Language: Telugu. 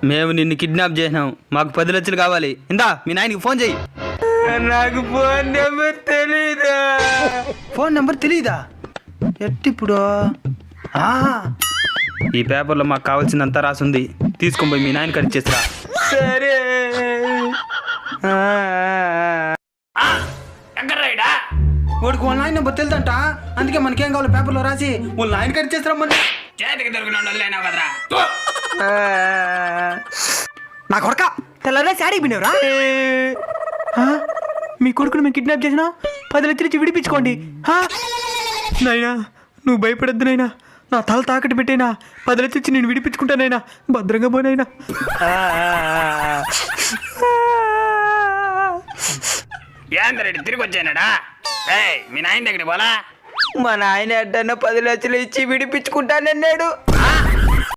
మేము నిన్ను కిడ్నాప్ చేసినాం, మాకు 10 లక్షలు కావాలి. ఇందా మీ నాయనకి ఫోన్ చెయ్యి. నాకు ఫోన్ నెంబర్ తెలీదా? ఫోన్ నెంబర్ తెలీదా? ఎట్టిప్పుడు? ఈ పేపర్లో మాకు కావాల్సిందంతా రాసుంది, తీసుకొని పోయి మీ నాయన కడిచేసిరా. సరే. వాడికి వాళ్ళ నాయన నెంబర్ తెలుదంట, అందుకే మనకేం కావాలో పేపర్లో రాసి వాళ్ళ నాయన కడిచేసిరా. మన చేతికి దొరికిన వదిలేనావు కదరా. నా కొడక తెల్లరే శారీ బినవరా? మీ కొడుకును మేము కిడ్నాప్ చేసినా 10 లక్షలు ఇచ్చి విడిపించుకోండి. నైనా నువ్వు భయపడద్దు నైనా, నా తల తాకట్టు పెట్టేనా 10 లక్షలు ఇచ్చి నేను విడిపించుకుంటానైనా, భద్రంగా పోనైనా. ఏంద్రెడ్డి తిరిగి వచ్చానాడా? మీ నాయన దగ్గరికి పోలా? మా నాయన ఎట్టన్నా 10 లక్షలు ఇచ్చి విడిపించుకుంటానన్నాడు.